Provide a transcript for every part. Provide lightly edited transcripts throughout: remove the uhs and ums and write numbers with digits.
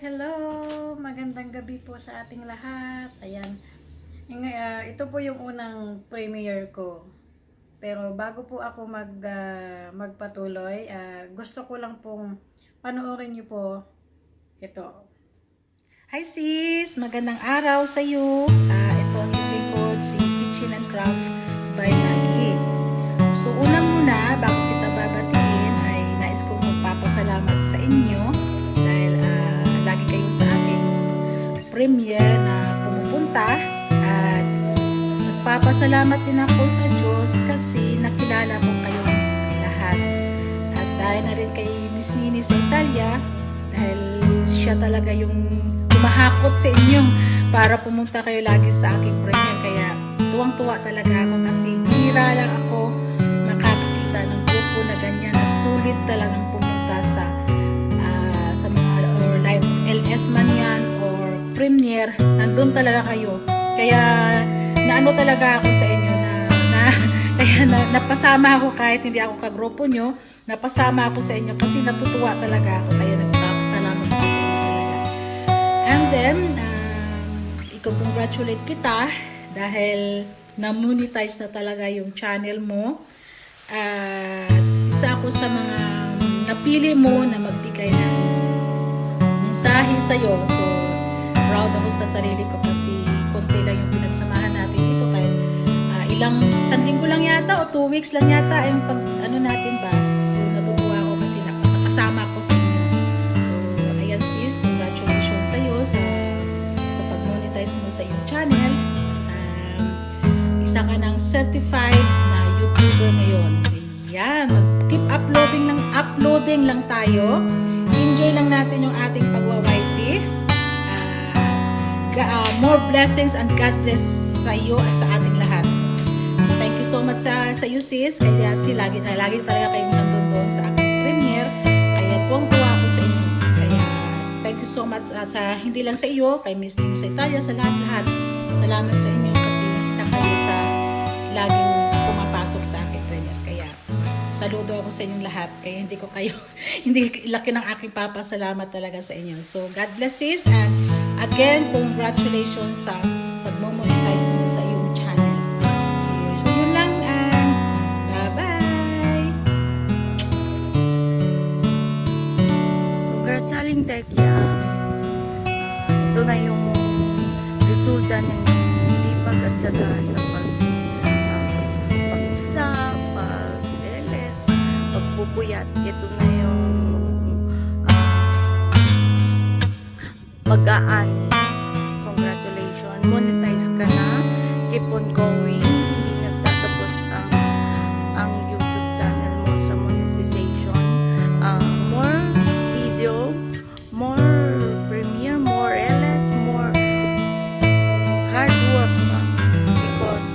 Hello! Magandang gabi po sa ating lahat. Ayan. Ito po yung unang premiere ko. Pero bago po ako magpatuloy, gusto ko lang pong panoorin niyo po ito. Hi sis! Magandang araw sa iyo. Ito ang yung lingkod, si Kitchen and Craft by Maggie. So una muna, bago kita babatiin, ay nais kong magpapasalamat sa inyo dahil lagi kayo sa aking premiere na pumupunta at nagpapasalamat din ako sa Diyos kasi nakilala ko kayong lahat. At dahil na rin kay Miss Nini sa Italia, dahil siya talaga yung mahakot sa inyo para pumunta kayo lagi sa aking premiere. Kaya tuwang-tuwa talaga ako kasi bihira lang ako makakakita ng grupo na ganyan na sulit talagang pumunta sa mga or live LS man yan or premiere. Nandun talaga kayo. Kaya naano talaga ako sa inyo kaya napasama ako kahit hindi ako kagrupo nyo. Napasama ako sa inyo kasi natutuwa talaga ako. Kaya nagpapasalamat ako sa inyo talaga. And then, i-congratulate kita dahil na-monetize na talaga yung channel mo. At isa ako sa mga napili mo na magbigay ng mensahe sa'yo. So, proud ako sa sarili ko kasi konti lang yung pinagsamahan natin dito. Kahit isang linggo lang yata o 2 weeks lang yata yung natin ba. So, natutuwa ako kasi nakasama ko sa inyo. So, ayan sis, congratulations sa'yo sa pag-monetize mo sa iyong channel. Isa ka ng certified na YouTuber ngayon. Ayan, keep uploading lang tayo. Enjoy lang natin yung ating pagwa-YT. More blessings and God bless sa iyo at sa ating lahat. So, thank you so much sa iyo sis. Kaya lagi talaga kayong nandun doon sa aking premiere. Kaya tuwang-tuwa ako sa inyo. Kaya thank you so much hindi lang sa iyo, kay Miss Nini sa Italia, sa lahat-lahat. Salamat sa inyo kasi isa kayo sa laging pumapasok sa aking premiere. Kaya saludo ako sa inyong lahat. Kaya hindi laki ng aking papasalamat talaga sa inyo. So, God bless sis. And again, congratulations sa pag-monetize mo sa iyong channel. So yun lang and bye-bye! Congrats Aling Tekya. Ito na yung resulta ng sipag at syaga sa pag-isda, pag-LS, pagpupuyat. Ito na yung magaan. Congratulations. Monetize ka na. Keep on going. Hindi nagtatapos ang YouTube channel mo sa monetization. More video, more premiere, more LS, more hard work pa. Because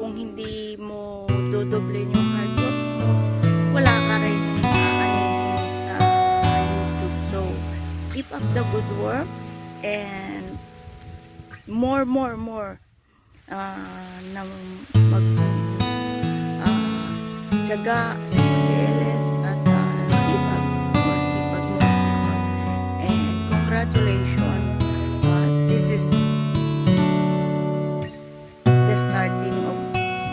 kung hindi mo dodoble yung hard work mo, wala ka rin sa YouTube. So, keep up the good work and more na tiyaga sa LS at sipag mo. And congratulations, this is the starting of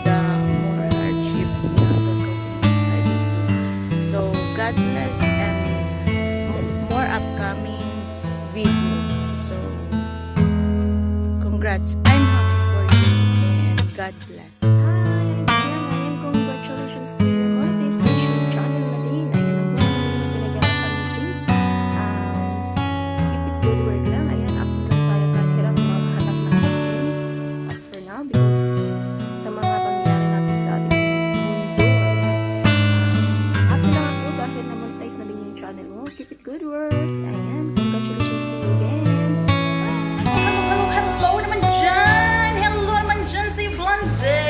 the more hardship na gagawin sa YouTube. So God bless and more upcoming video. So congrats, I'm happy for you and God bless. Ayan, congratulations to your monetization channel na din. Ayan, ang buong pinagarapan mo sis. Keep it good work lang. Ayan, upload lang tayo kahit hirap maghanap ng content. As for now, because sa mga pangyayari natin sa ating mundo, happy lang ako dahil na-monetize na din yung channel mo. Keep it good work. Ayan, congratulations to you again. Hello naman dyan! Hello naman dyan sa Blonde!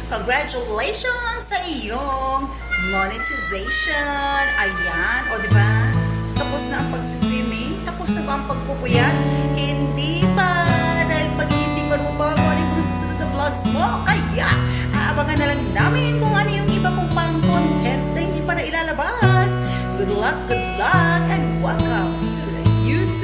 Congratulations sa iyong monetization! Ayan, o diba? So, tapos na ang pagsiswimming? Tapos na ba ang pagpupuyat? Hindi pa! Dahil pag-iisipan mo pa kung ano yung mga susunod na vlogs mo. Kaya, aabangan na lang namin kung ano yung iba kong pang-content na hindi pa na ilalabas. Good luck, and welcome to the YouTube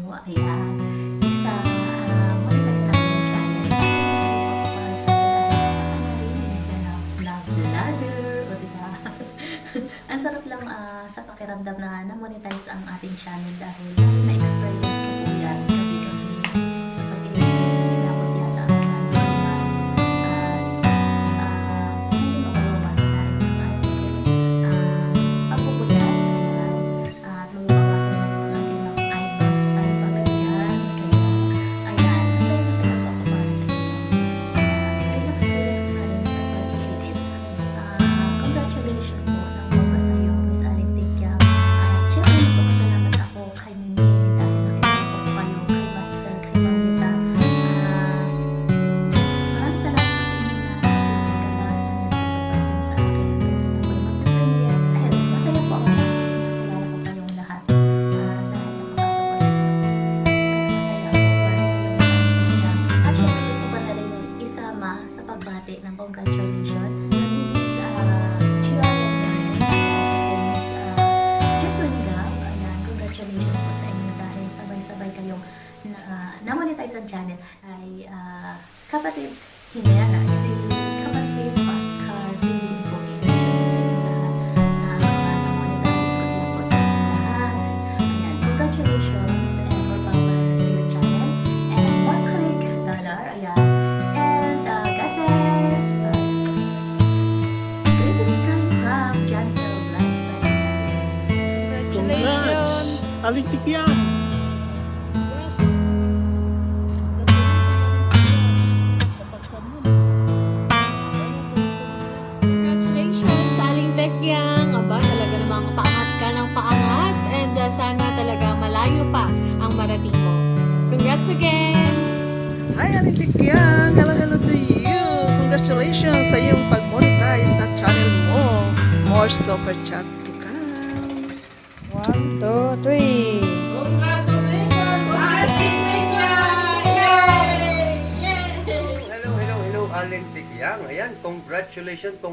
Ayan. Isa, monetize natin yung channel. Kasi papaparas natin dahil sa kanya rin na vlogger, o diba? Ang sarap lang sa pakiramdam na na-monetize ang ating channel dahil na-experience ko po yan gabi-gabi sa pag-editing. Sinabot yata ang mas hindi mo mababasa na rin ng ating pagpupunyan. At mababawasan na yung ating mga eyebags yan. Kaya, ayan, masaya-masaya po ako para sa inyo. Relax-relax na rin sa pag-edit. Congratulations po ng mga sa'yo, Miss Aling Tikyang. At syempre, magpapasalamat ako kay Mimi dahil nakilala ko kayo, kay Master, kay Mamita. Maraming salamat po sa inyo na sa pinagalan na nagsusupport din sa akin. Ako yung mag-premier. Ayun, masaya po ako na nakilala ko kayong lahat. Dahil napakasupport niyo. Masaya ako para sa inyo na. At syempre, gusto ko na rin isama sa pagbati ng congratulations. Miss congratulations po sa inyo dahil sabay-sabay kayong na-monetize ang channel ay kapatid Hinera, si kapatid Oscar, Billy po, congratulations sa inyo lahat na-monetize ko din po sa inyo lahat. Ayan, congratulations and more power to your channel and more click dollar, ayan, and God bless. Greetings coming from Jansel Lifestyle. Congrats! Aling Tikyang! Congratulations sa Aling Tekyang. Aba, talaga namang paangat ka ng paangat. And sana talaga malayo pa ang marating mo. Congrats again! Hi, Aling Tikyang! Hello to you! Congratulations sa iyong pag-monetize sa channel mo. More super chat to come. 1, 2, 3. Congratulations, Aling Tikyang! Hello, Aling Tikyang. Ayan, congratulations to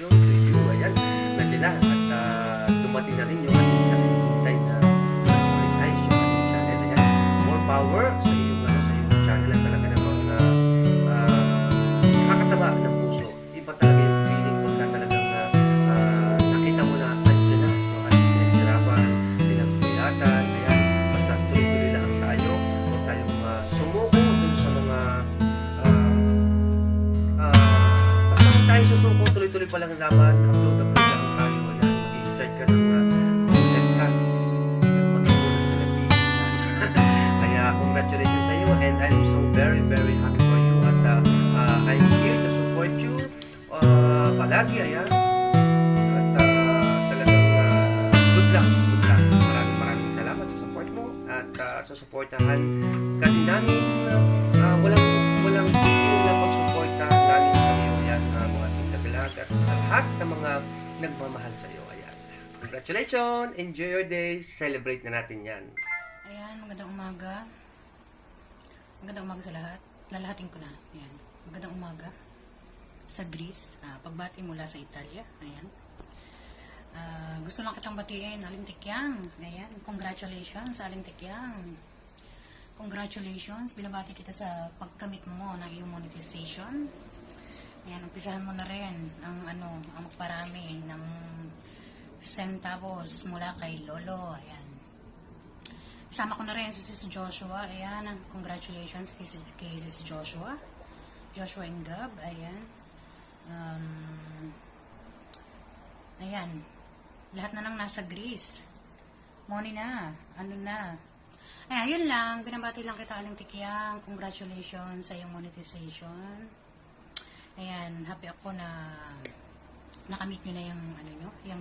you. Ayan, nandiyan na at dumating na rin yung ating nakikintay na monetize yung ating channel. Ayan, more power sa iyong channel at talaga namang nakakataba ng puso. Iba talaga yung feeling pagka talagang nakita mo na andyan na yung ating pinaghirapan, pinagbayatan. Ayan, basta tuloy-tuloy lang tayo. Huwag tayong sumuko dun sa mga basta huwag tayong susuko, tuloy-tuloy pa lang ang laban, upload lang tayo. Ayan, mag-i-start ka ng content ka at mag-ipunan sa labi. Kaya congratulations sa iyo and I'm so very happy for you at I'm here to support you palagi. Ayan, at talagang good luck. Maraming salamat sa support mo at susuportahan ka din namin. Walang tigil na pagsuporta namin sa iyo. Ayan, mga tinggabilag at lahat ng mga nagmamahal sa iyo. Ayan, congratulations, enjoy your day, celebrate na natin yan. Ayan, magandang umaga. Magandang umaga sa lahat. Lalahatin ko na. Ayan. Magandang umaga sa Greece. Pagbati mula sa Italia. Ayan. Gusto lang kitang batiin, Aling Tikyang. Ayan. Congratulations, Aling Tikyang. Congratulations. Binabati kita sa pagkamit mo ng iyong monetization. Ayan. Umpisahan mo na rin ang magparami ng centavos mula kay Lolo. Ayan. Isama ko na rin si Sis Joshua. Ayan, congratulations kay Sis Joshua. Joshua and Gab. Ayan. Ayan. Lahat na lang nasa Greece. Money na. Ano na. Ayan, yun lang. Binabati lang kita, Aling Tikyang. Congratulations sa iyong monetization. Ayan, happy ako na nakamit nyo na yung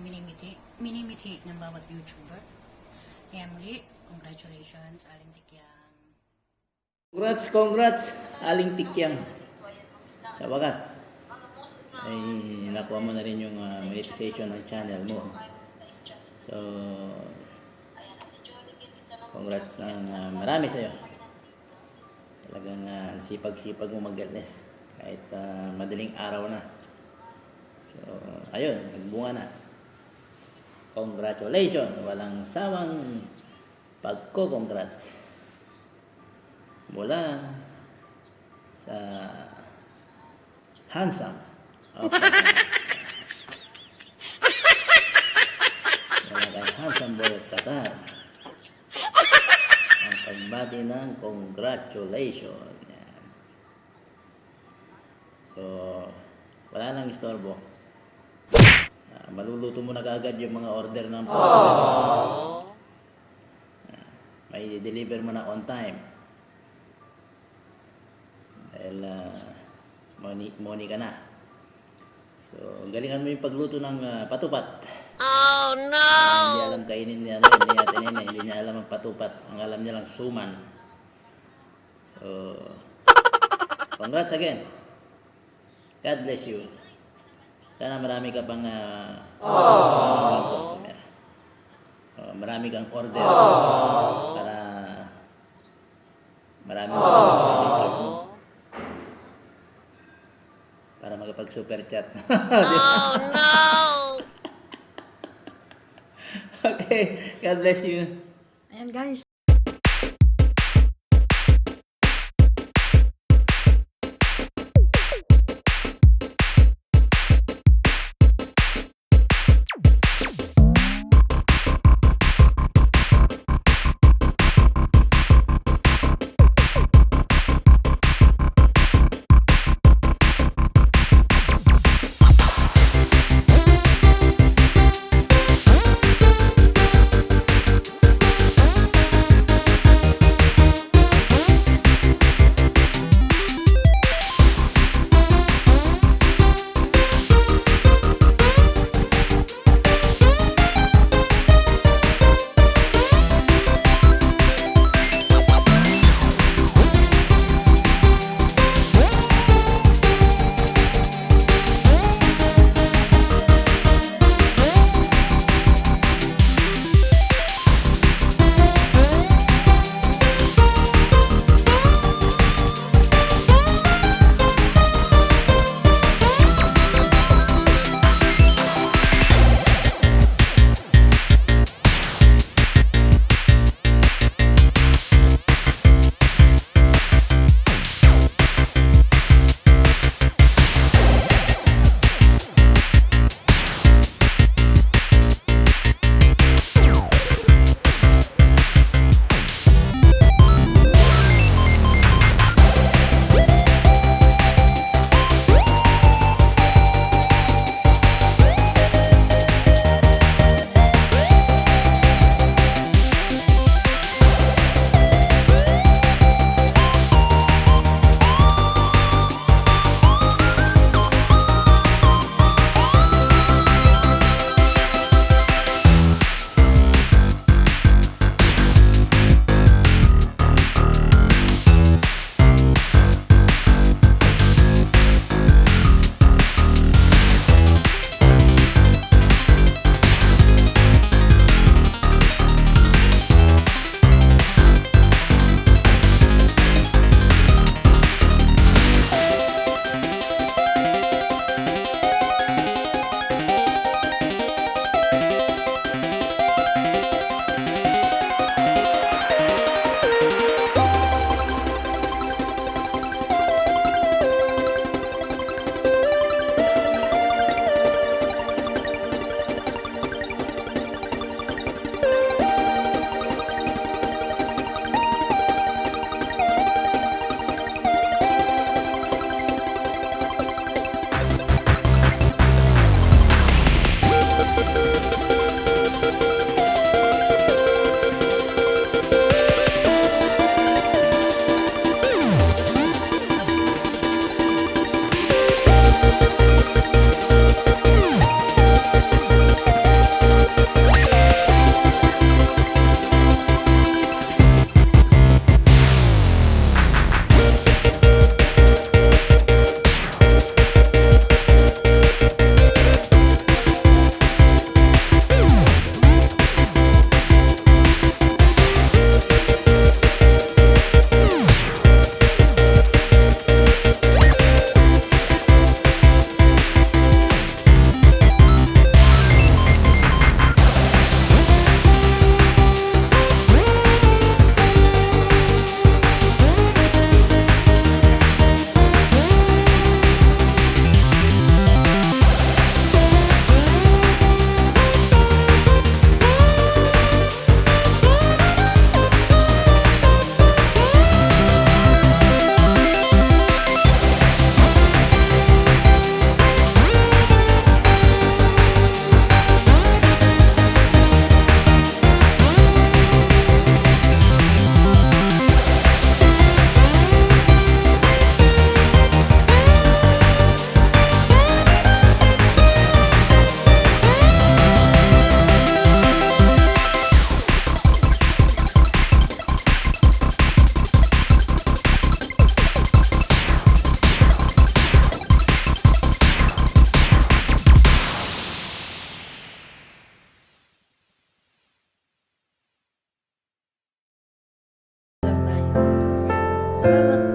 minimiti ng bawat YouTuber. Kaya muli, congratulations, Aling Tikyang. Congrats, Aling Tikyang. Sa wakas, ay nakuha mo na rin yung monetization ng channel mo. So, congrats ng marami sa'yo. Talagang sipag-sipag mo mag-alis kahit madaling araw na. So, ayun, nagbunga na. congratulations, walang sawang pagko-congrats mula sa handsome mula kay handsome boy of Qatar ang pagbati ng congratulations. Yan. So wala nang istorbo. Maluluto mo na kaagad yung mga order ng post. May deliver mo na on time. Dahil money ka na. So, galingan mo yung pagluto ng patupat. Oh no! Hindi alam kainin niya, hindi niya alam ang patupat. Ang alam niya lang suman. So, congrats again. God bless you. Sana marami ka pang customer. Marami kang order para marami kang para makapag-super chat. Oh no! Okay, God bless you. Ayan guys. Salamat